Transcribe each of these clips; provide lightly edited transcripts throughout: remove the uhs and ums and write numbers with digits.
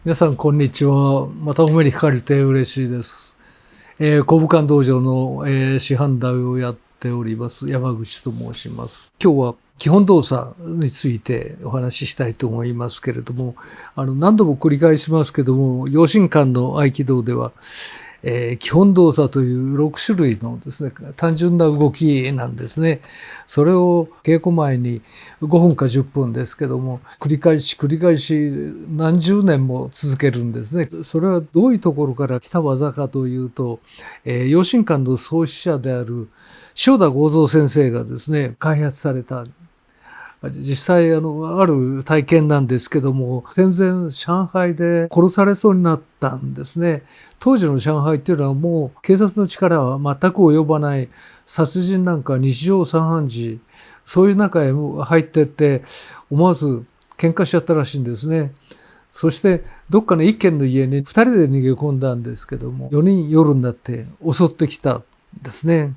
皆さんこんにちは。またお目にかかれて嬉しいです。古武館道場の、師範代をやっております山口と申します。今日は基本動作についてお話ししたいと思いますけれども、何度も繰り返しますけども、陽心館の合気道では、基本動作という6種類のですね、単純な動きなんですね。それを稽古前に5分か10分ですけども、繰り返し何十年も続けるんですね。それはどういうところから来た技かというと、陽心館の創始者である塩田剛三先生がですね、開発された実際ある体験なんですけども、戦前上海で殺されそうになったんですね。当時の上海っていうのはもう警察の力は全く及ばない、殺人なんか日常茶飯事、そういう中へ入ってって思わず喧嘩しちゃったらしいんですね。そしてどっかの一軒の家に2人で逃げ込んだんですけども、4人夜になって襲ってきたんですね。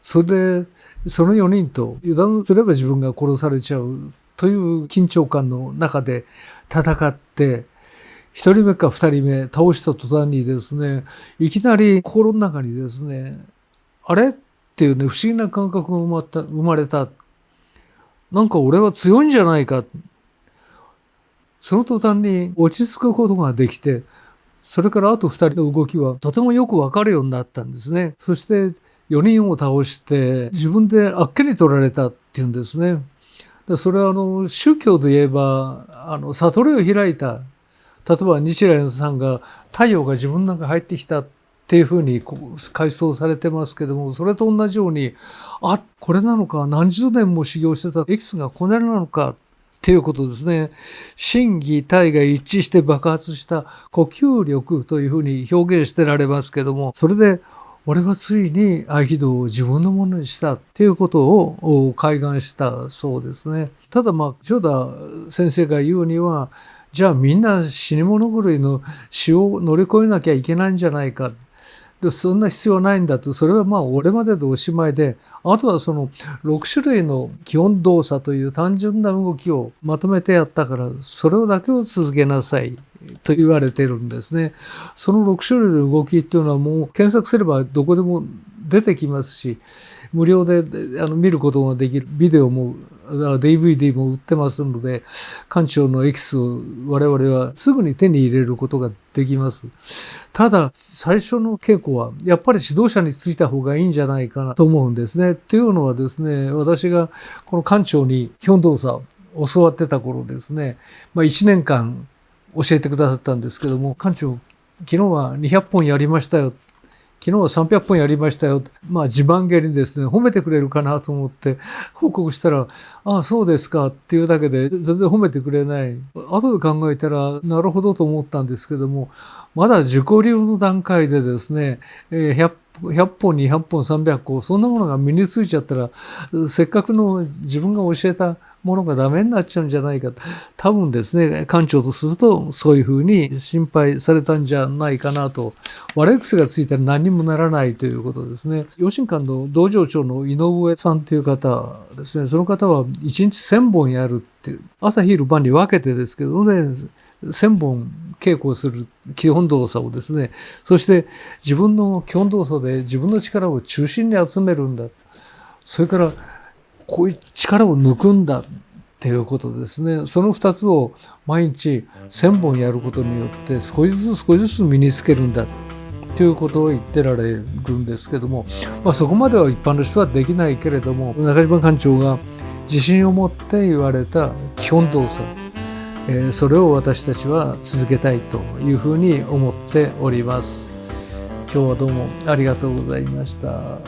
それでその4人と油断すれば自分が殺されちゃうという緊張感の中で戦って、1人目か2人目倒した途端にですね、いきなり心の中にですね、あれっていうね、不思議な感覚が生まれた。なんか俺は強いんじゃないか。その途端に落ち着くことができて、それからあと2人の動きはとてもよくわかるようになったんですね。そして4人を倒して自分であっけに取られたっていうんですね。それは宗教で言えば悟りを開いた。例えば日蓮さんが太陽が自分の中に入ってきたっていうふうに回想されてますけども、それと同じように、これなのか、何十年も修行してたエキスがこれなのかっていうことですね。心技体が一致して爆発した呼吸力というふうに表現してられますけども、それで俺はついに合気道を自分のものにしたっていうことを開眼したそうですね。ただ塩田先生が言うには、じゃあみんな死に物狂いの死を乗り越えなきゃいけないんじゃないか。でそんな必要ないんだと。それは俺まででおしまいで、あとはその6種類の基本動作という単純な動きをまとめてやったから、それだけを続けなさいと言われてるんですね。その6種類の動きっていうのはもう検索すればどこでも出てきますし、無料で見ることができるビデオもDVD も売ってますので、館長のエキスを我々はすぐに手に入れることができます。ただ最初の稽古はやっぱり指導者についた方がいいんじゃないかなと思うんですね。っていうのはですね、私がこの館長に基本動作を教わってた頃ですね、1年間教えてくださったんですけども、館長昨日は200本やりましたよ、昨日は300本やりましたよ。自慢げにですね、褒めてくれるかなと思って報告したら、ああ、そうですかっていうだけで全然褒めてくれない。後で考えたら、なるほどと思ったんですけども、まだ自己流の段階でですね、100本、200本、300本、そんなものが身についちゃったら、せっかくの自分が教えたものがダメになっちゃうんじゃないか。多分ですね、館長とするとそういうふうに心配されたんじゃないかなと。悪い癖がついたら何にもならないということですね。陽心館の道場長の井上さんという方ですね、その方は1日1000本やるっていう、朝昼晩に分けてですけどね、1000本稽古をする基本動作をですね、そして自分の基本動作で自分の力を中心に集めるんだ。それからこういう力を抜くんだっていうことですね。その2つを毎日1000本やることによって少しずつ身につけるんだということを言ってられるんですけども、そこまでは一般の人はできないけれども、中島館長が自信を持って言われた基本動作、それを私たちは続けたいというふうに思っております。今日はどうもありがとうございました。